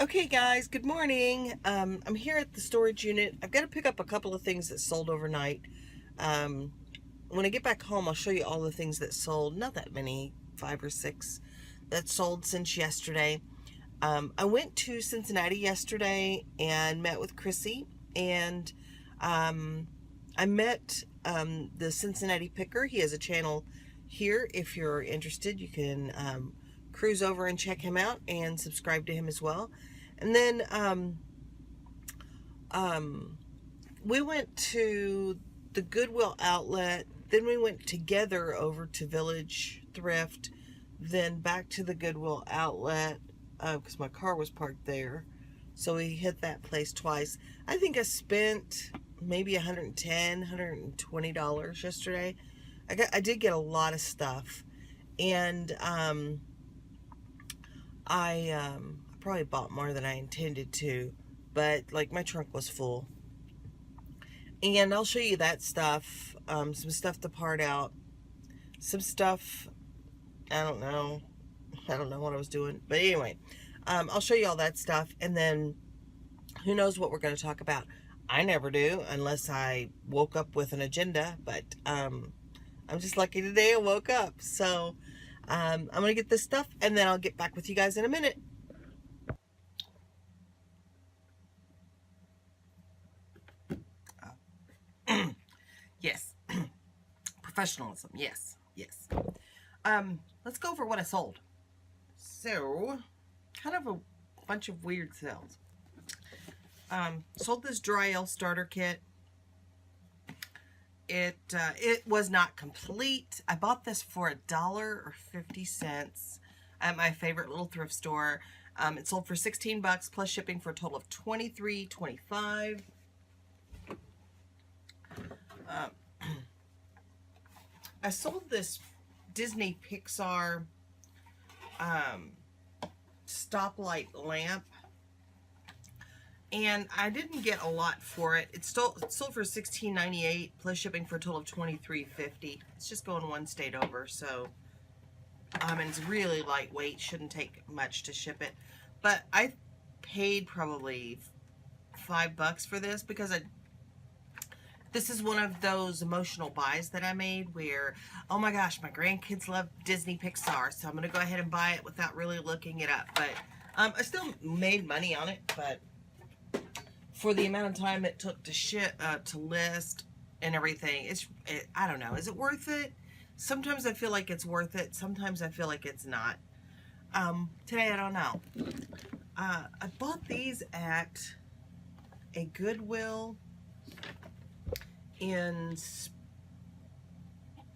Okay guys, good morning. I'm here at the storage unit. I've got to pick up a couple of things that sold overnight. Um, when I get back home, I'll show you all the things that sold. Not that many, 5 or 6 that sold since yesterday. I went to Cincinnati yesterday and met with Chrissy, and I met the Cincinnati Picker. He has a channel here. If you're interested, you can cruise over and check him out and subscribe to him as well. And then um, we went to the Goodwill outlet. Then we went together over to Village Thrift, then back to the Goodwill outlet because my car was parked there. So we hit that place twice. I think I spent maybe $110, $120 yesterday. I did get a lot of stuff, and I probably bought more than I intended to, but like my trunk was full. And I'll show you that stuff, some stuff to part out, some stuff, I don't know what I was doing, but anyway, I'll show you all that stuff, and then who knows what we're going to talk about. I never do unless I woke up with an agenda, but I'm just lucky today I woke up. So I'm going to get this stuff, and then I'll get back with you guys in a minute. Yes. Professionalism. Yes. Yes. Let's go over what I sold. So, kind of a bunch of weird sales. Sold this dry ale starter kit. It was not complete. I bought this for $1.50 at my favorite little thrift store. It sold for 16 bucks plus shipping for a total of $23.25. I sold this Disney Pixar stoplight lamp, and I didn't get a lot for it. It sold for $16.98 plus shipping for a total of $23.50. It's just going one state over, so and it's really lightweight. Shouldn't take much to ship it, but I paid probably $5 for this because this is one of those emotional buys that I made where, oh my gosh, my grandkids love Disney Pixar, so I'm going to go ahead and buy it without really looking it up. But I still made money on it, but for the amount of time it took to ship, to list and everything, I don't know. Is it worth it? Sometimes I feel like it's worth it. Sometimes I feel like it's not. Today, I don't know. I bought these at a Goodwill in,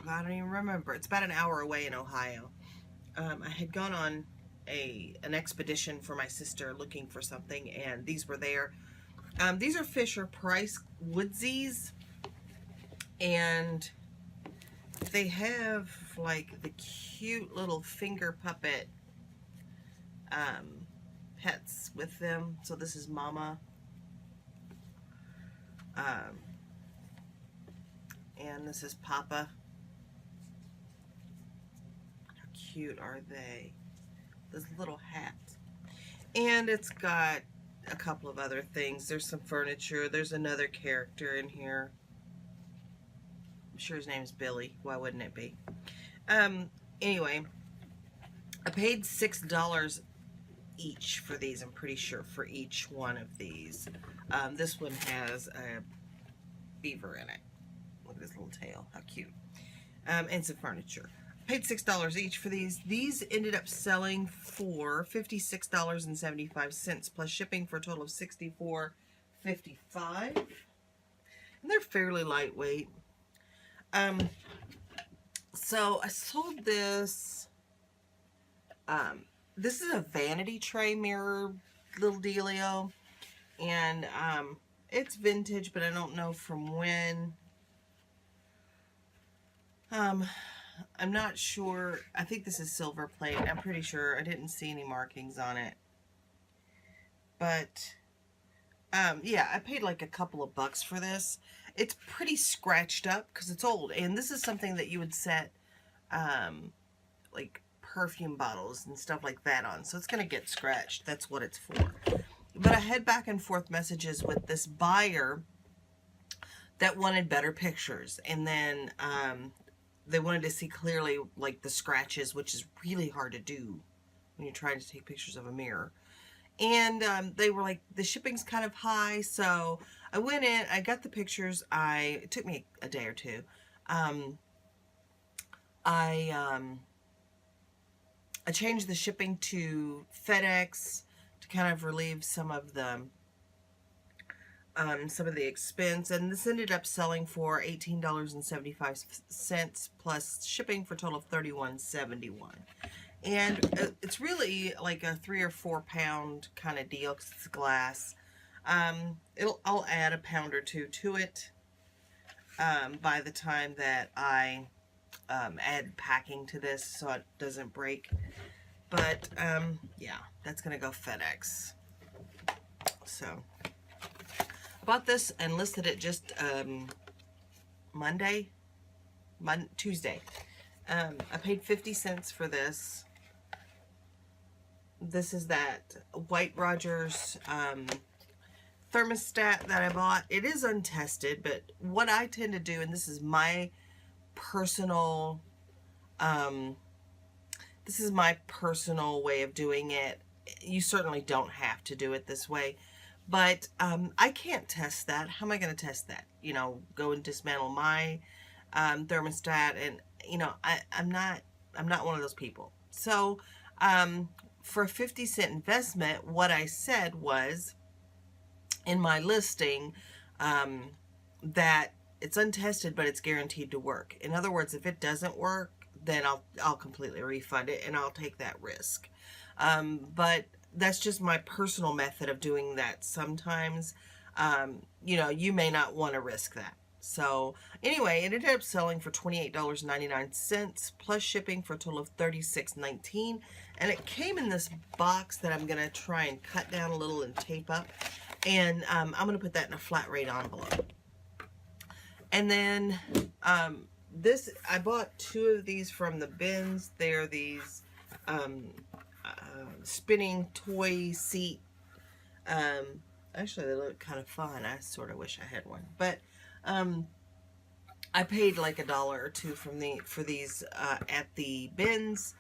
I don't even remember. It's about an hour away in Ohio. I had gone on an expedition for my sister looking for something, and these were there. These are Fisher Price Woodsies, and they have like the cute little finger puppet pets with them. So this is Mama. And this is Papa. How cute are they? This little hat. And it's got a couple of other things. There's some furniture. There's another character in here. I'm sure his name's Billy. Why wouldn't it be? Anyway, I paid $6 each for these. I'm pretty sure for each one of these. This one has a beaver in it. Look at his little tail. How cute. And some furniture. Paid $6 each for these. These ended up selling for $56.75 plus shipping for a total of $64.55. And they're fairly lightweight. So I sold this. This is a vanity tray mirror little dealio. And it's vintage, but I don't know from when. I'm not sure. I think this is silver plate. I'm pretty sure. I didn't see any markings on it. But, yeah, I paid like a couple of bucks for this. It's pretty scratched up because it's old. And this is something that you would set, like, perfume bottles and stuff like that on. So it's going to get scratched. That's what it's for. But I had back and forth messages with this buyer that wanted better pictures. And then they wanted to see clearly like the scratches, which is really hard to do when you're trying to take pictures of a mirror. And they were like, the shipping's kind of high. So I went in, I got the pictures. It took me a day or two. I changed the shipping to FedEx to kind of relieve some of the expense, and this ended up selling for $18.75 plus shipping for a total of $31.71. And it's really like a 3 or 4 pound kind of deal because it's glass. I'll add a pound or two to it by the time that I add packing to this so it doesn't break. But yeah, that's gonna go FedEx. So bought this and listed it just Tuesday. I paid 50 cents for this. This is that White Rogers thermostat that I bought. It is untested, but what I tend to do, and this is my personal way of doing it. You certainly don't have to do it this way, but I can't test that. How am I going to test that? You know, go and dismantle my thermostat, and you know, I'm not one of those people. So for a 50-cent investment, what I said was in my listing that it's untested, but it's guaranteed to work. In other words, if it doesn't work, then I'll completely refund it and I'll take that risk. But that's just my personal method of doing that. Sometimes, you know, you may not want to risk that. So anyway, it ended up selling for $28.99 plus shipping for a total of $36.19. And it came in this box that I'm going to try and cut down a little and tape up. And I'm going to put that in a flat rate envelope. And then this, I bought 2 of these from the bins. They're these spinning toy seat. Actually, they look kind of fun. I sort of wish I had one. But I paid like $1 or $2 for these at the bins.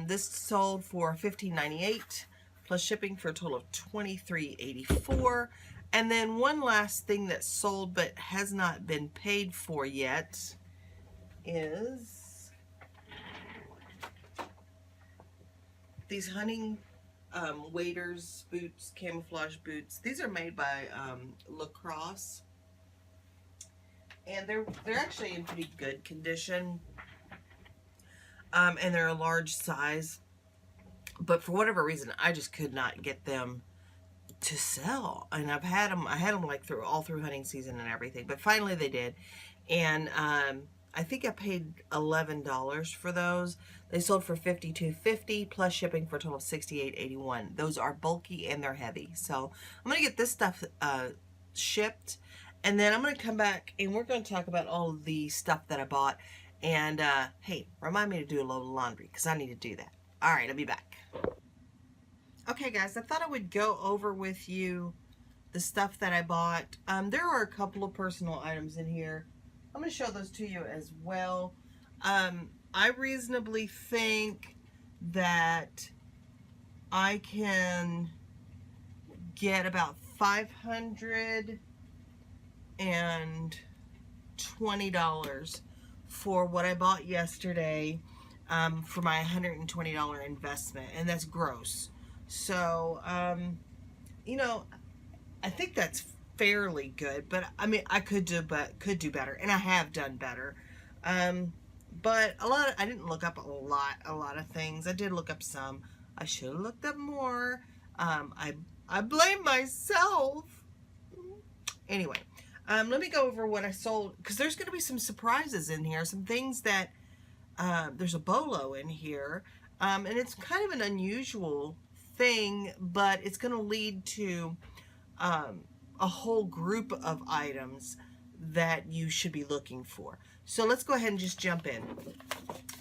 This sold for $15.98 plus shipping for a total of $23.84. And then one last thing that sold but has not been paid for yet is these hunting waders boots, camouflage boots. These are made by Lacrosse, and they're actually in pretty good condition, and they're a large size. But for whatever reason, I just could not get them to sell, and I had them like all through hunting season and everything, but finally they did. And I think I paid $11 for those. They sold for $52.50 plus shipping for a total of $68.81. Those are bulky and they're heavy, so I'm gonna get this stuff shipped, and then I'm gonna come back and we're gonna talk about all of the stuff that I bought. And hey, remind me to do a load of laundry because I need to do that. All right, I'll be back. Okay guys, I thought I would go over with you the stuff that I bought. There are a couple of personal items in here. I'm going to show those to you as well. I reasonably think that I can get about $520 for what I bought yesterday for my $120 investment, and that's gross. So, you know, I think that's fairly good, but I mean, I could do better, and I have done better. But I didn't look up a lot of things. I did look up some. I should have looked up more. I blame myself. Anyway, let me go over what I sold, because there's going to be some surprises in here, some things that, there's a bolo in here, and it's kind of an unusual thing, but it's going to lead to a whole group of items that you should be looking for. So let's go ahead and just jump in.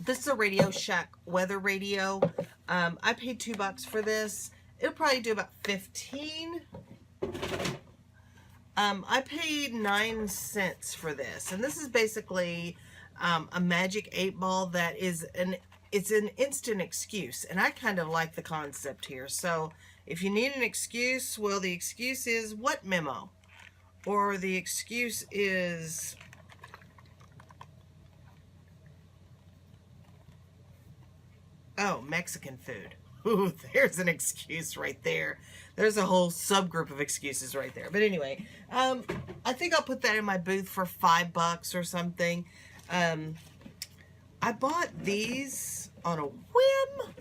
This is a Radio Shack weather radio. I paid $2 for this. It'll probably do about 15. I paid 9 cents for this, and this is basically a magic 8-ball that is it's an instant excuse, and I kind of like the concept here. So if you need an excuse, well, the excuse is what memo? Or the excuse is Mexican food. Ooh, there's an excuse right there. There's a whole subgroup of excuses right there. But anyway, I think I'll put that in my booth for $5 or something. I bought these on a whim.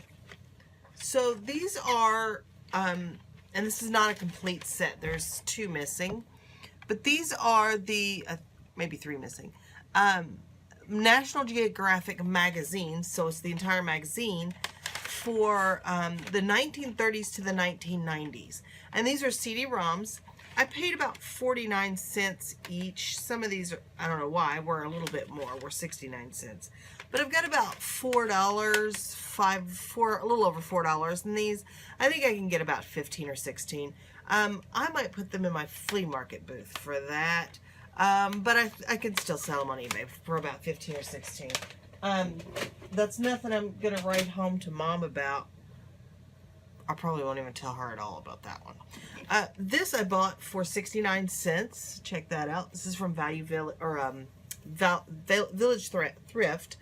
So these are, and this is not a complete set. There's 2 missing. But these are the, maybe 3 missing, National Geographic magazine. So it's the entire magazine for the 1930s to the 1990s. And these are CD-ROMs. I paid about 49 cents each. Some of these, I don't know why, were a little bit more. Were 69 cents. But I've got about $4, a little over $4. And these, I think I can get about 15 or 16. I might put them in my flea market booth for that. But I can still sell them on eBay for about 15 or 16. That's nothing I'm going to write home to Mom about. I probably won't even tell her at all about that one. This I bought for 69 cents. Check that out. This is from Village Thrift.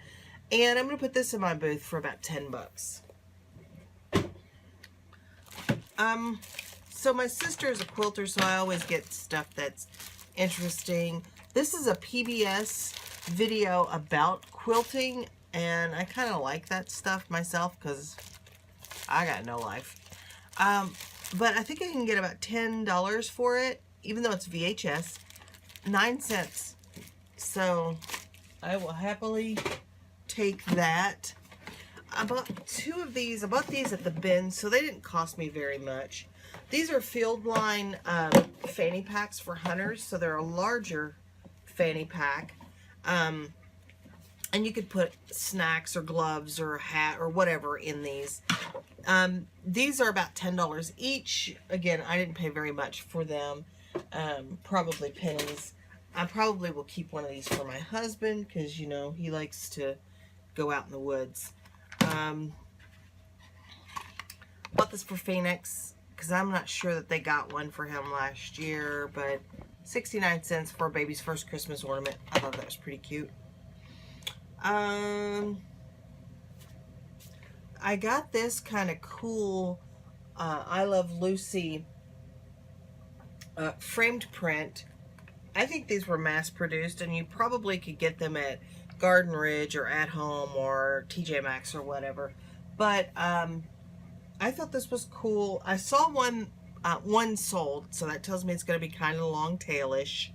And I'm going to put this in my booth for about $10. So my sister is a quilter, so I always get stuff that's interesting. This is a PBS video about quilting, and I kind of like that stuff myself because I got no life. But I think I can get about $10 for it, even though it's VHS. 9 cents. So I will happily take that. I bought 2 of these. I bought these at the bin, so they didn't cost me very much. These are Field Line fanny packs for hunters, so they're a larger fanny pack. And you could put snacks or gloves or a hat or whatever in these. These are about $10 each. Again, I didn't pay very much for them. Probably pennies. I probably will keep one of these for my husband because, you know, he likes to go out in the woods. Bought this for Phoenix because I'm not sure that they got one for him last year, but 69 cents for a baby's first Christmas ornament. I thought that was pretty cute. I got this kind of cool I Love Lucy framed print. I think these were mass produced, and you probably could get them at Garden Ridge or At Home or TJ Maxx or whatever. But I thought this was cool. I saw one sold, so that tells me it's going to be kind of long tailish.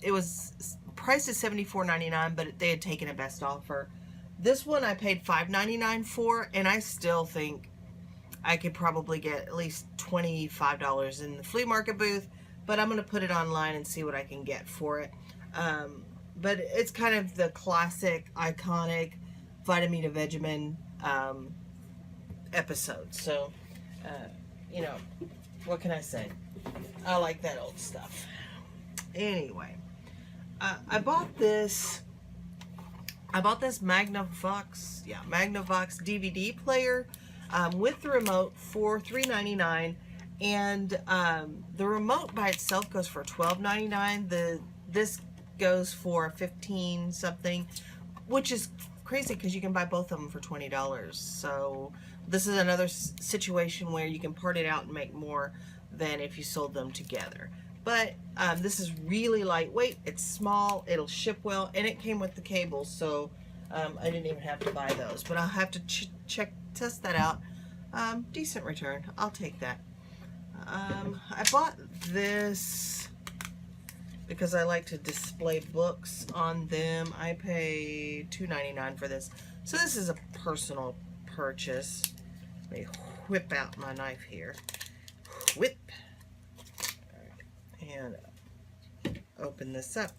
It was priced at $74.99, but they had taken a best offer. This one I paid $5.99 for, and I still think I could probably get at least $25 in the flea market booth, but I'm going to put it online and see what I can get for it. But it's kind of the classic, iconic Vitamin to Vegemin episode. So, you know, what can I say? I like that old stuff. Anyway, I bought this Magnavox DVD player with the remote for $3.99, and the remote by itself goes for $12.99. This goes for $15 something, which is crazy because you can buy both of them for $20. So this is another situation where you can part it out and make more than if you sold them together. But this is really lightweight. It's small. It'll ship well, and it came with the cables, so I didn't even have to buy those. But I'll have to test that out. Decent return. I'll take that. I bought this because I like to display books on them. I paid $2.99 for this. So this is a personal purchase. Let me whip out my knife here. Whip. And open this up.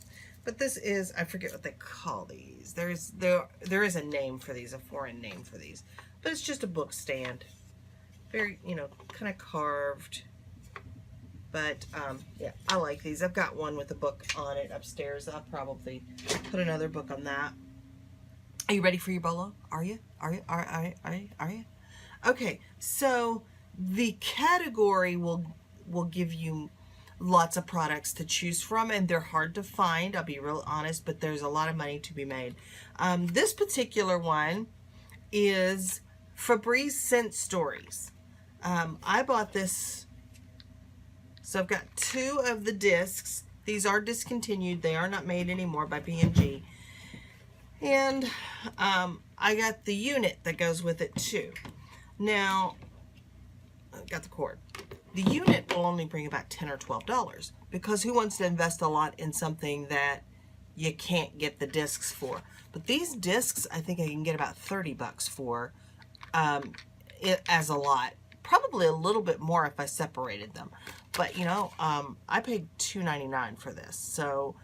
But this is, I forget what they call these. There is a name for these, a foreign name for these. But it's just a book stand. Very, you know, kind of carved. But, yeah, I like these. I've got one with a book on it upstairs. I'll probably put another book on that. Are you ready for your bolo? Are you? Are you? Are you? Okay, so the category will give you lots of products to choose from, and they're hard to find, I'll be real honest, but there's a lot of money to be made. This particular one is Febreze Scent Stories. I bought this, so I've got 2 of the discs. These are discontinued. They are not made anymore by P&G. And I got the unit that goes with it too. Now, I've got the cord. The unit will only bring about $10 or $12 because who wants to invest a lot in something that you can't get the discs for? But these discs, I think I can get about 30 bucks for it as a lot. Probably a little bit more if I separated them. But, you know, I paid $2.99 for this. So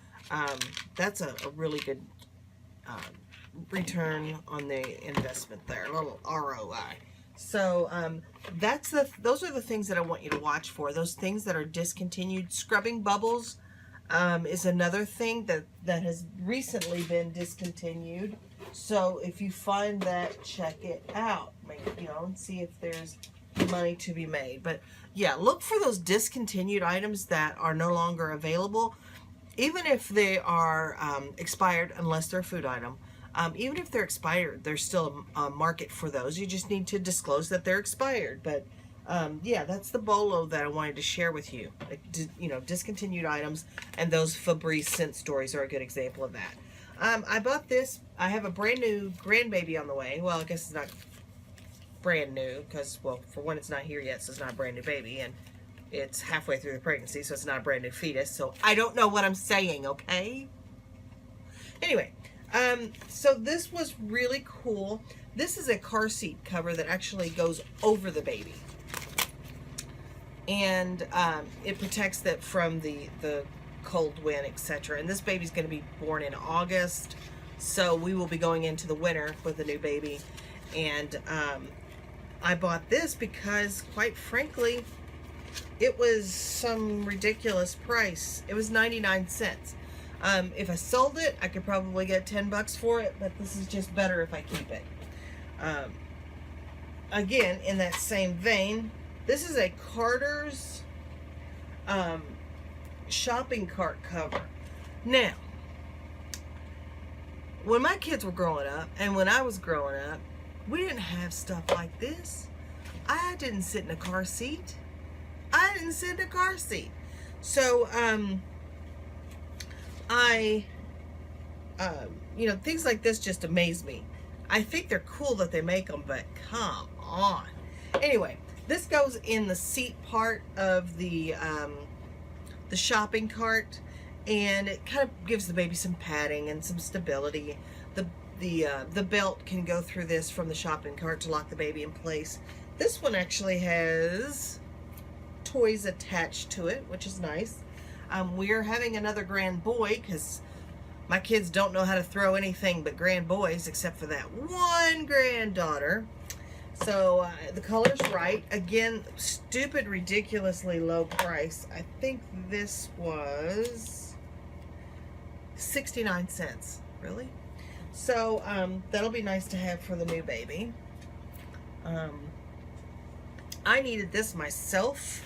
that's a really good return on the investment there. A little ROI. So those are the things that I want you to watch for. Those things that are discontinued. Scrubbing bubbles is another thing that has recently been discontinued. So if you find that, check it out. Maybe, you know, and see if there's money to be made. But yeah, look for those discontinued items that are no longer available, even if they are expired, unless they're a food item. Even if they're expired, there's still a market for those. You just need to disclose that they're expired. But yeah, that's the bolo that I wanted to share with you. Like, you know, discontinued items, and those Febreze Scent Stories are a good example of that. I bought this. I have a brand new grandbaby on the way. Well, I guess it's not brand new because, well, for one, it's not here yet, so it's not a brand new baby, and it's halfway through the pregnancy, so it's not a brand new fetus. So I don't know what I'm saying, okay? Anyway. So this was really cool. This is a car seat cover that actually goes over the baby. And it protects it from the cold wind, etc. And this baby's going to be born in August. So we will be going into the winter with a new baby. And I bought this because, quite frankly, it was some ridiculous price. It was 99 cents. If I sold it, I could probably get 10 bucks for it, but this is just better if I keep it. Again, in that same vein, this is a Carter's shopping cart cover. Now, when my kids were growing up, and when I was growing up, we didn't have stuff like this. I didn't sit in a car seat. So, you know, things like this just amaze me. I think they're cool that they make them, but come on. Anyway, this goes in the seat part of the shopping cart, and it kind of gives the baby some padding and some stability. The belt can go through this from the shopping cart to lock the baby in place. This one actually has toys attached to it, which is nice. We are having another grand boy because my kids don't know how to throw anything but grand boys except for that one granddaughter. So the color's right. Again, stupid, ridiculously low price. I think this was 69 cents. Really? So that'll be nice to have for the new baby. I needed this myself.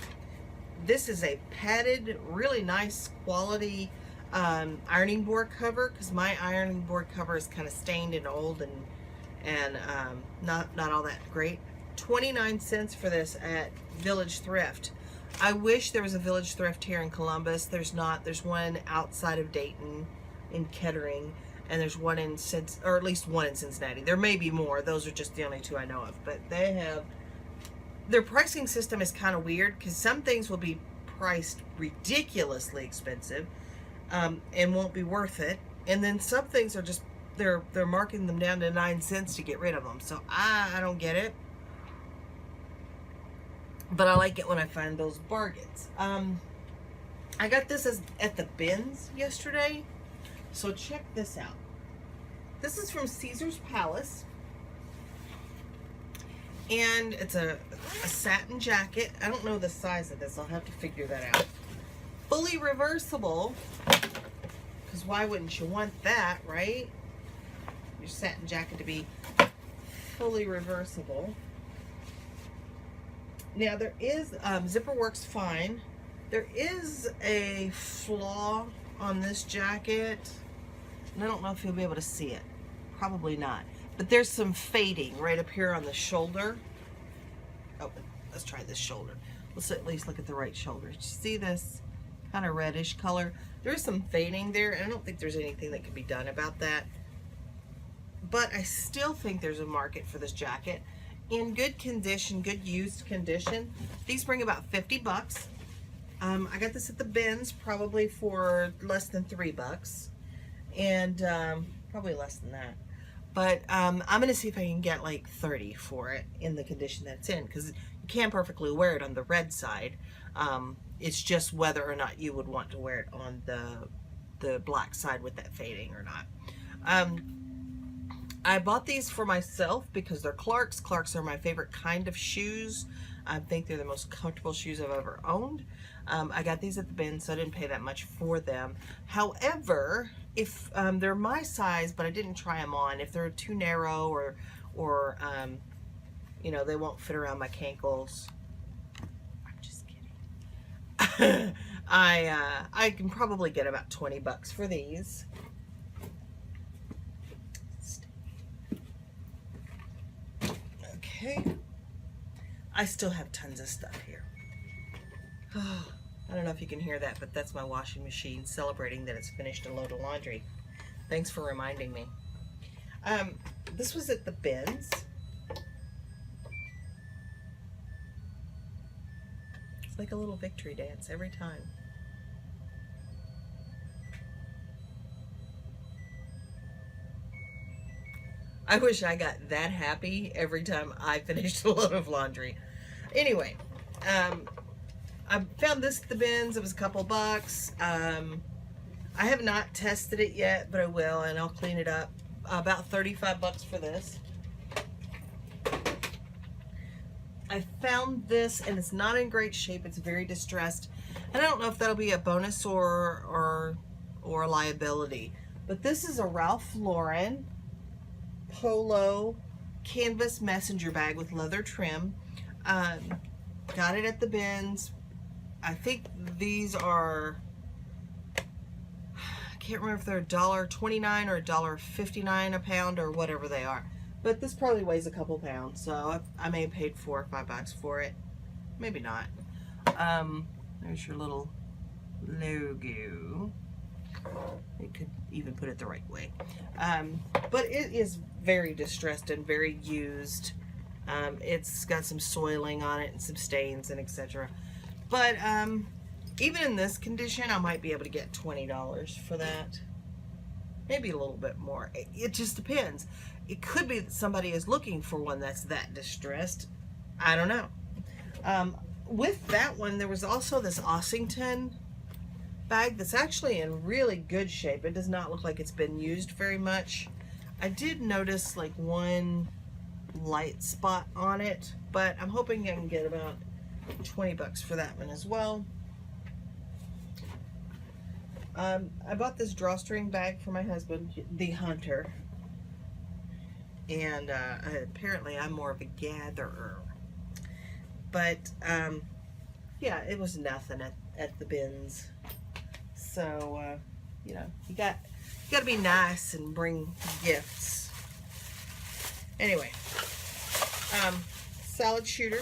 This is a padded, really nice quality ironing board cover, because my ironing board cover is kind of stained and old and not all that great. 29 cents for this at Village Thrift. I wish there was a Village Thrift here in Columbus. There's not. There's one outside of Dayton in Kettering, and there's one in or at least one in Cincinnati. There may be more. Those are just the only 2 I know of. But they have, their pricing system is kind of weird, because some things will be priced ridiculously expensive and won't be worth it, and then some things are just, they're marking them down to 9 cents to get rid of them. So I don't get it, but I like it when I find those bargains. I got this at the bins yesterday. So check this out. This is from Caesar's Palace. And it's a satin jacket. I don't know the size of this. I'll have to figure that out. Fully reversible. Because why wouldn't you want that, right? Your satin jacket to be fully reversible. Now there is, zipper works fine. There is a flaw on this jacket. And I don't know if you'll be able to see it. Probably not. But there's some fading right up here on the shoulder. Oh, let's try this shoulder. Let's at least look at the right shoulder. Did you see this kind of reddish color? There's some fading there, and I don't think there's anything that can be done about that. But I still think there's a market for this jacket. In good condition, good used condition. These bring about 50 bucks. I got this at the bins probably for less than $3. And probably less than that. But I'm going to see if I can get like 30 for it in the condition that's in. Because you can perfectly wear it on the red side. It's just whether or not you would want to wear it on the black side with that fading or not. I bought these for myself because they're Clarks. Clarks are my favorite kind of shoes. I think they're the most comfortable shoes I've ever owned. I got these at the bin, so I didn't pay that much for them. However, if they're my size, but I didn't try them on, if they're too narrow or you know, they won't fit around my cankles. I'm just kidding. I can probably get about 20 bucks for these. Okay. I still have tons of stuff here. I don't know if you can hear that, but that's my washing machine celebrating that it's finished a load of laundry. Thanks for reminding me. This was at the bins. It's like a little victory dance every time. I wish I got that happy every time I finished a load of laundry. Anyway, I found this at the bins. It was a couple bucks. I have not tested it yet, but I will, and I'll clean it up. About 35 bucks for this. I found this, and it's not in great shape. It's very distressed, and I don't know if that'll be a bonus or a liability. But this is a Ralph Lauren polo canvas messenger bag with leather trim. Got it at the bins. I think these are, I can't remember if they're $1.29 or $1.59 a pound or whatever they are. But this probably weighs a couple pounds, so I may have paid $4 or $5 for it. Maybe not. There's your little logo. It could even put it the right way. But it is very distressed and very used. It's got some soiling on it and some stains and etc. But even in this condition, I might be able to get $20 for that. Maybe a little bit more. It just depends. It could be that somebody is looking for one that's that distressed. I don't know. With that one, there was also this Ossington bag that's actually in really good shape. It does not look like it's been used very much. I did notice like one light spot on it, but I'm hoping I can get about 20 bucks for that one as well. I bought this drawstring bag for my husband, the Hunter, and apparently I'm more of a gatherer. But yeah, it was nothing at the bins. So you know, you got to be nice and bring gifts. Anyway, salad shooter.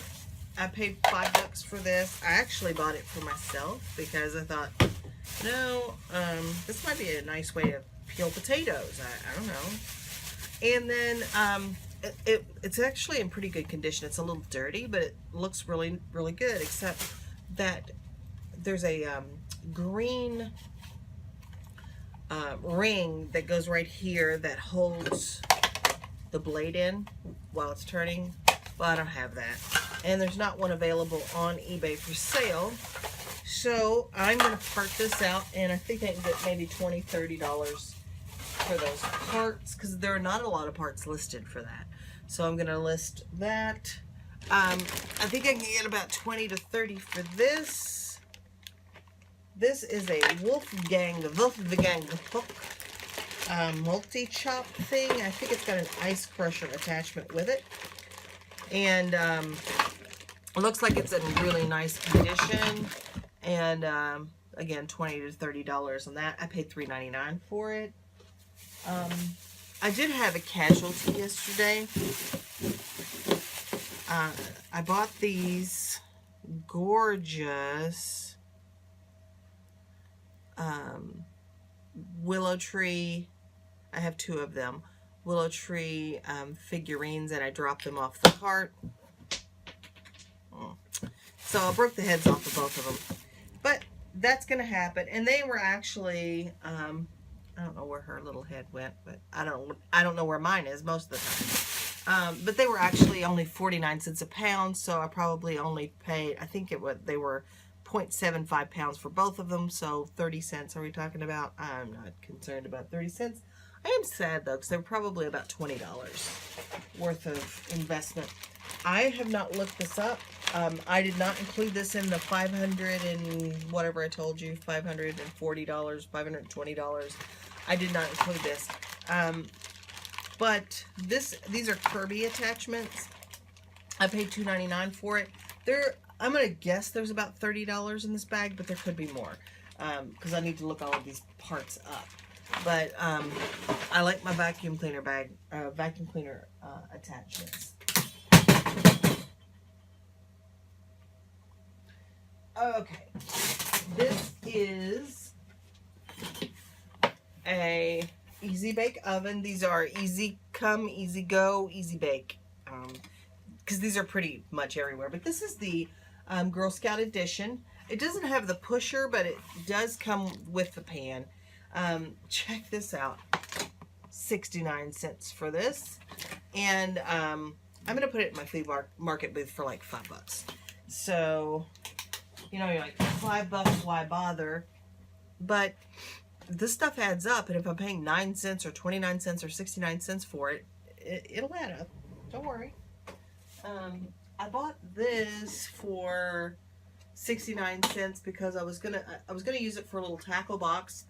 I paid $5 for this. I actually bought it for myself because I thought, no, this might be a nice way to peel potatoes. I don't know. And then it's actually in pretty good condition. It's a little dirty, but it looks really, really good, except that there's a green ring that goes right here that holds the blade in while it's turning. Well, I don't have that. And there's not one available on eBay for sale. So I'm going to part this out, and I think I can get maybe $20, $30 for those parts because there are not a lot of parts listed for that. So I'm going to list that. I think I can get about 20 to 30 for this. This is a Wolfgang hook multi-chop thing. I think it's got an ice crusher attachment with it. And it looks like it's in really nice condition. And again, $20 to $30 on that. I paid $3.99 for it. I did have a casualty yesterday. I bought these gorgeous willow tree. I have two of them. Willow tree figurines, and I dropped them off the cart. So I broke the heads off of both of them. But that's going to happen. And they were actually, I don't know where her little head went, but I don't know where mine is most of the time. But they were actually only 49 cents a pound, so I probably only paid, I think they were 0.75 pounds for both of them, so 30 cents are we talking about? I'm not concerned about 30 cents. I am sad though, because they were probably about $20 worth of investment. I have not looked this up. I did not include this in the $500 and whatever I told you, $540, $520. I did not include this. But these are Kirby attachments. I paid $2.99 for it. I'm going to guess there's about $30 in this bag, but there could be more. Because I need to look all of these parts up. But I like my vacuum cleaner bag, vacuum cleaner attachments. Okay, this is a easy bake oven. These are easy come, easy go, easy bake. Because these are pretty much everywhere. But this is the Girl Scout edition. It doesn't have the pusher, but it does come with the pan. Check this out. 69 cents for this. And I'm going to put it in my flea market booth for like $5. So, you know, you're like, $5, why bother? But this stuff adds up, and if I'm paying 9 cents or 29 cents or 69 cents for it, it'll add up. Don't worry. I bought this for 69 cents because I was gonna use it for a little tackle box.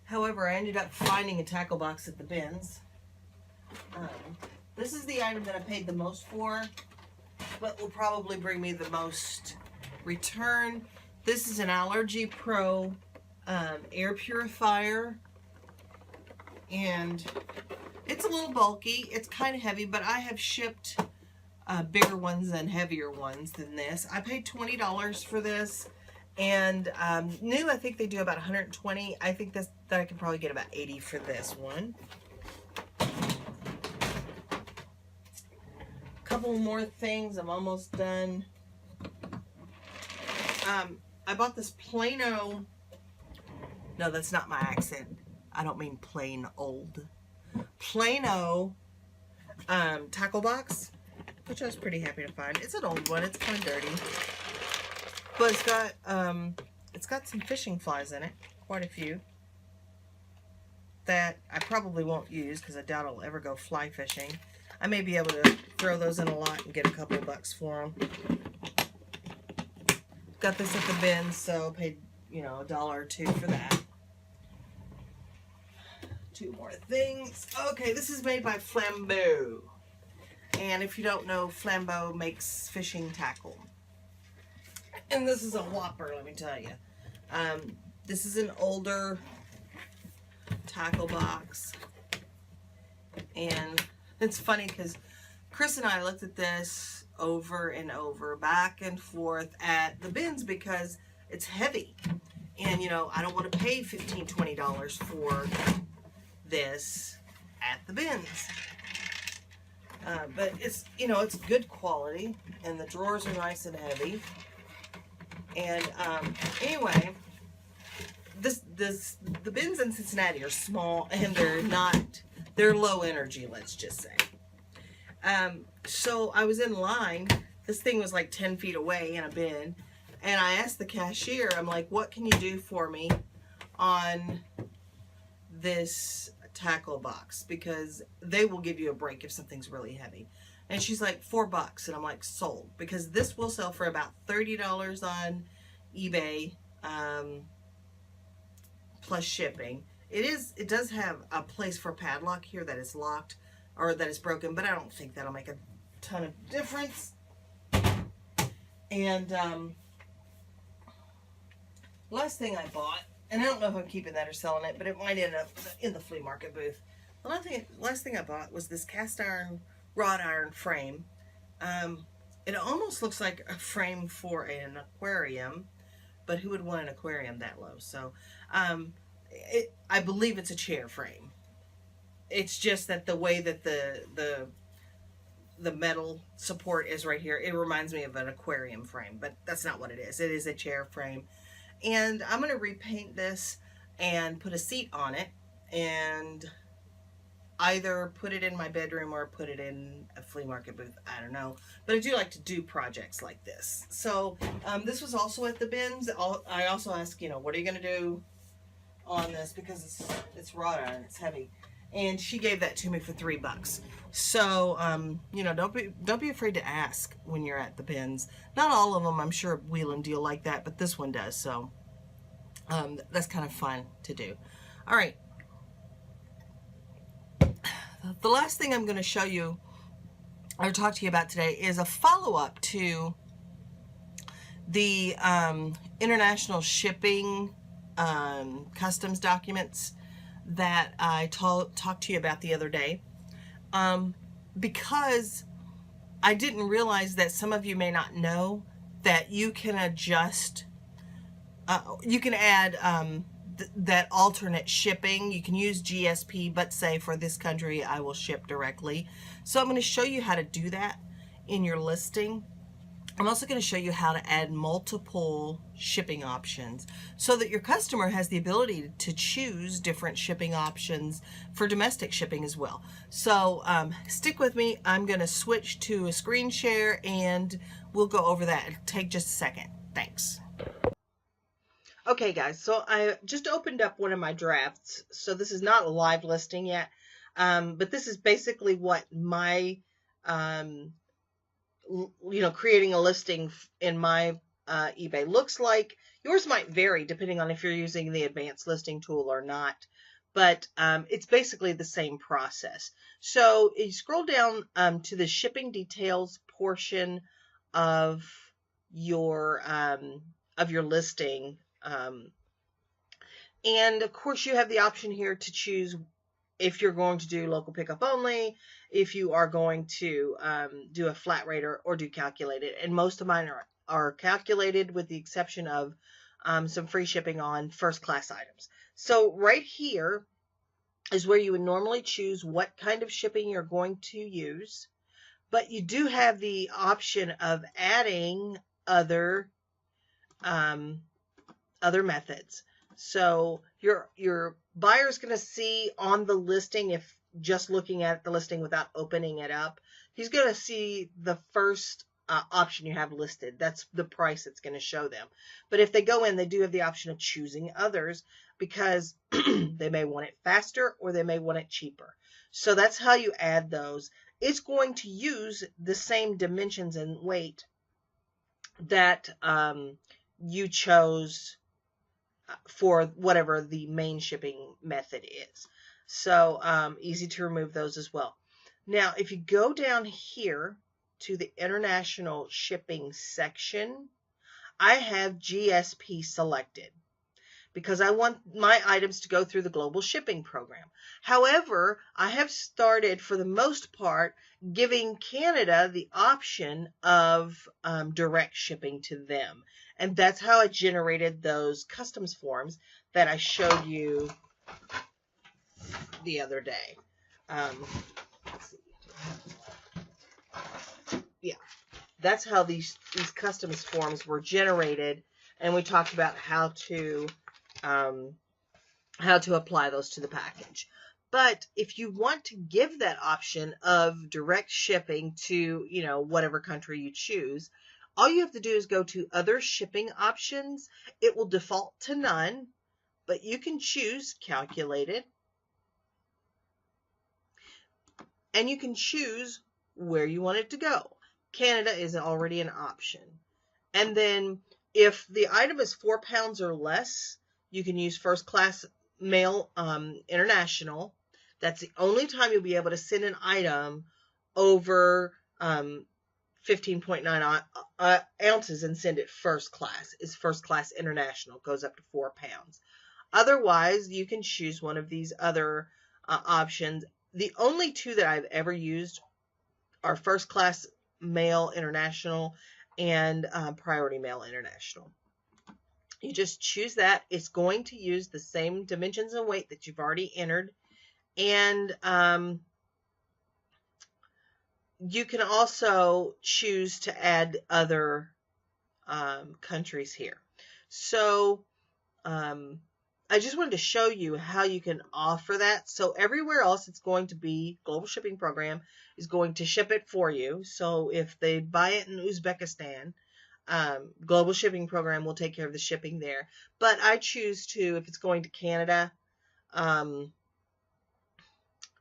However, I ended up finding a tackle box at the bins. This is the item that I paid the most for, but will probably bring me the most return. This is an Allergy Pro air purifier, and it's a little bulky. It's kind of heavy, but I have shipped bigger ones and heavier ones than this. I paid $20 for this, and new, I think they do about 120. I think that I can probably get about 80 for this one. Couple more things. I'm almost done. I bought this Plano. No, that's not my accent. I don't mean plain old. Plano tackle box, which I was pretty happy to find. It's an old one. It's kind of dirty, but it's got some fishing flies in it, quite a few, that I probably won't use because I doubt I'll ever go fly fishing. I may be able to throw those in a lot and get a couple of bucks for them. Got this at the bin, so paid, you know, $1 or $2 for that. Two more things. Okay, this is made by Flambeau. And if you don't know, Flambeau makes fishing tackle. And this is a whopper, let me tell you. This is an older tackle box. And it's funny because Chris and I looked at this over and over, back and forth at the bins because it's heavy. And, you know, I don't want to pay $15, $20 for this at the bins. But it's, you know, it's good quality, and the drawers are nice and heavy. And anyway, the bins in Cincinnati are small, and they're low energy, let's just say. So I was in line. This thing was like 10 feet away in a bin, and I asked the cashier, I'm like, what can you do for me on this tackle box because they will give you a break if something's really heavy. And she's like, $4. And I'm like, sold. Because this will sell for about $30 on eBay, plus shipping. It does have a place for padlock here that is locked or that is broken, but I don't think that'll make a ton of difference. And last thing I bought, and I don't know if I'm keeping that or selling it, but it might end up in the flea market booth. The last thing I bought was this cast iron, wrought iron frame. It almost looks like a frame for an aquarium, but who would want an aquarium that low? So I believe it's a chair frame. It's just that the way that the metal support is right here, it reminds me of an aquarium frame, but that's not what it is. It is a chair frame. And I'm going to repaint this and put a seat on it and either put it in my bedroom or put it in a flea market booth. I don't know. But I do like to do projects like this. So this was also at the bins. I also asked, what are you going to do on this? Because it's wrought iron. It's heavy. And she gave that to me for $3. So, don't be afraid to ask when you're at the bins. Not all of them, I'm sure, wheel and deal like that, but this one does. So, that's kind of fun to do. All right. The last thing I'm going to show you or talk to you about today is a follow-up to the international shipping customs documents that I talked to you about the other day, because I didn't realize that some of you may not know that you can adjust, you can add that alternate shipping. You can use GSP, but say for this country I will ship directly. So I'm going to show you how to do that in your listing. I'm also going to show you how to add multiple shipping options so that your customer has the ability to choose different shipping options for domestic shipping as well. So stick with me. I'm going to switch to a screen share and we'll go over that. It'll take just a second. Thanks. Okay, guys, so I just opened up one of my drafts. So this is not a live listing yet, but this is basically what my creating a listing in my eBay looks like. Yours might vary depending on if you're using the advanced listing tool or not, but it's basically the same process. So you scroll down to the shipping details portion of your listing, and of course you have the option here to choose if you're going to do local pickup only, if you are going to do a flat rate or do calculated. And most of mine are calculated with the exception of some free shipping on first class items. So right here is where you would normally choose what kind of shipping you're going to use. But you do have the option of adding other methods. So your buyer's going to see on the listing, if just looking at the listing without opening it up, he's going to see the first option you have listed. That's the price it's going to show them. But if they go in, they do have the option of choosing others because they may want it faster or they may want it cheaper. So that's how you add those. It's going to use the same dimensions and weight that you chose for whatever the main shipping method is. So easy to remove those as well. Now, if you go down here to the international shipping section, I have GSP selected because I want my items to go through the global shipping program. However, I have started, for the most part, giving Canada the option of direct shipping to them. And that's how I generated those customs forms that I showed you the other day. Let's see. Yeah, that's how these customs forms were generated. And we talked about how to apply those to the package. But if you want to give that option of direct shipping to, whatever country you choose, all you have to do is go to other shipping options. It will default to none, but you can choose calculated, and you can choose where you want it to go. Canada is already an option. And then if the item is 4 pounds or less, you can use first class mail international. That's the only time you'll be able to send an item over 15.9 ounces and send it first class. Is first class international, goes up to 4 pounds. Otherwise, you can choose one of these other options. The only two that I've ever used are first class mail international and priority mail international. You just choose that. It's going to use the same dimensions and weight that you've already entered. And you can also choose to add other countries here. So I just wanted to show you how you can offer that. So everywhere else it's going to be, Global Shipping Program is going to ship it for you. So if they buy it in Uzbekistan, Global Shipping Program will take care of the shipping there. But I choose to, if it's going to Canada,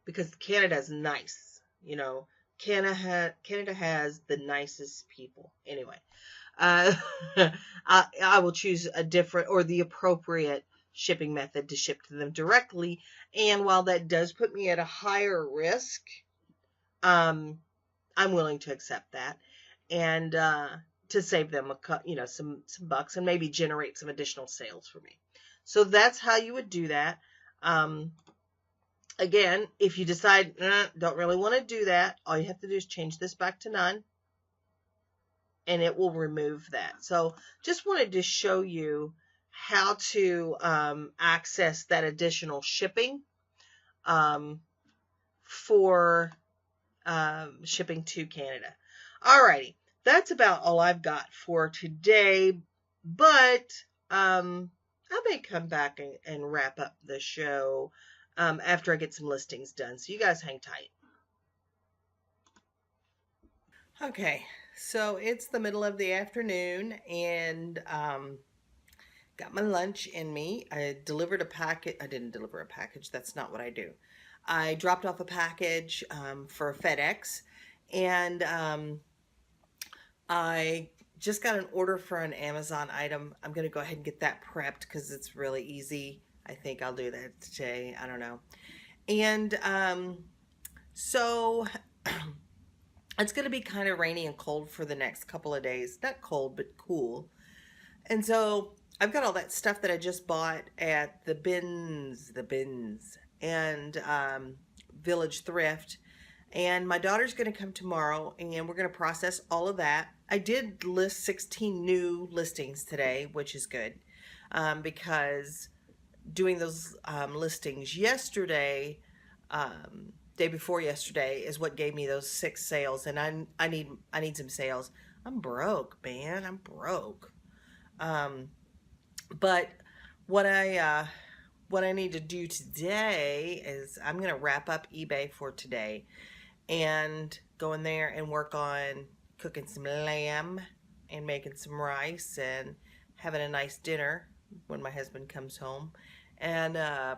because Canada is nice, you know, Canada has the nicest people. Anyway, I will choose a different or the appropriate shipping method to ship to them directly. And while that does put me at a higher risk, I'm willing to accept that and to save them some bucks and maybe generate some additional sales for me. So that's how you would do that. Again, if you decide don't really want to do that, all you have to do is change this back to none, and it will remove that. So just wanted to show you how to access that additional shipping for shipping to Canada. Alrighty, that's about all I've got for today, but I may come back and wrap up the show after I get some listings done. So you guys hang tight. Okay, so it's the middle of the afternoon, and got my lunch in me. I delivered a package. I didn't deliver a package. That's not what I do. I dropped off a package for FedEx, and I just got an order for an Amazon item. I'm going to go ahead and get that prepped because it's really easy. I think I'll do that today. I don't know. And so it's going to be kind of rainy and cold for the next couple of days. Not cold, but cool. And so I've got all that stuff that I just bought at the bins and Village Thrift. And my daughter's going to come tomorrow, and we're going to process all of that. I did list 16 new listings today, which is good, because doing those listings yesterday, day before yesterday, is what gave me those 6 sales, and I need some sales. I'm broke, man. I'm broke. But what I need to do today is I'm gonna wrap up eBay for today and go in there and work on cooking some lamb and making some rice and having a nice dinner when my husband comes home, and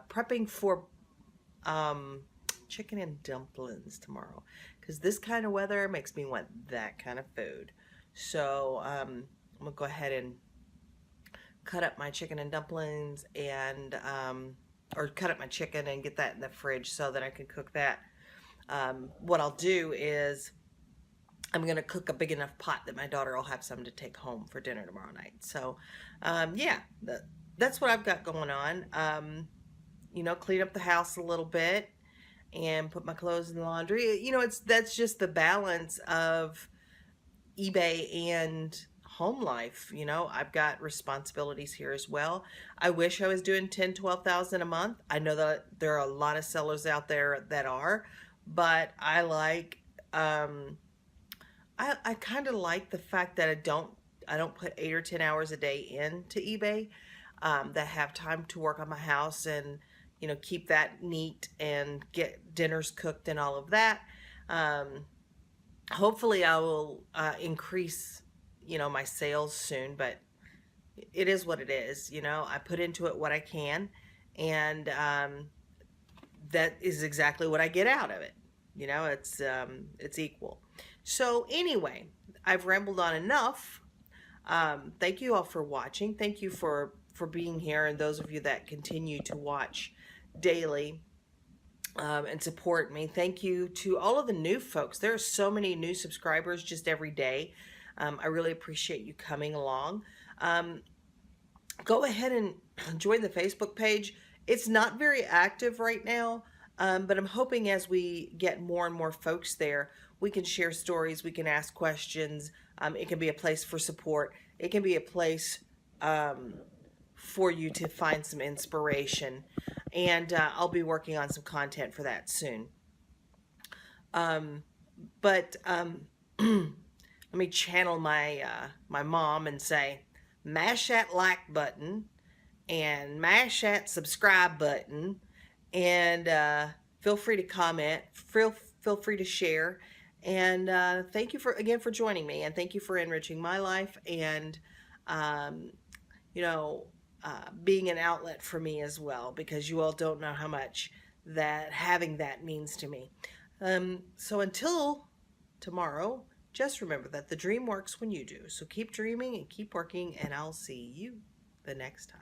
prepping for chicken and dumplings tomorrow, because this kind of weather makes me want that kind of food. So I'm gonna go ahead and cut up my chicken and dumplings, and or cut up my chicken and get that in the fridge so that I can cook that. What I'll do is I'm going to cook a big enough pot that my daughter will have some to take home for dinner tomorrow night. So yeah, that's what I've got going on. You know, clean up the house a little bit and put my clothes in the laundry. You know, that's just the balance of eBay and home life. You know, I've got responsibilities here as well. I wish I was doing 10, 12,000 a month. I know that there are a lot of sellers out there that are, but I like, I kind of like the fact that I don't put 8 or 10 hours a day into eBay, that have time to work on my house and, you know, keep that neat and get dinners cooked and all of that. Hopefully I will increase, you know, my sales soon, but it is what it is. You know, I put into it what I can, and that is exactly what I get out of it. You know, it's equal. So anyway, I've rambled on enough. Thank you all for watching. Thank you for being here, and those of you that continue to watch daily and support me. Thank you to all of the new folks. There are so many new subscribers just every day. I really appreciate you coming along. Go ahead and join the Facebook page. It's not very active right now, but I'm hoping as we get more and more folks there, we can share stories, we can ask questions. It can be a place for support. It can be a place for you to find some inspiration. And I'll be working on some content for that soon. But let me channel my mom and say, mash that like button and mash that subscribe button, and feel free to comment, feel free to share, and thank you again for joining me, and thank you for enriching my life, and you know, being an outlet for me as well, because you all don't know how much that having that means to me. So until tomorrow, just remember that the dream works when you do. So keep dreaming and keep working, and I'll see you the next time.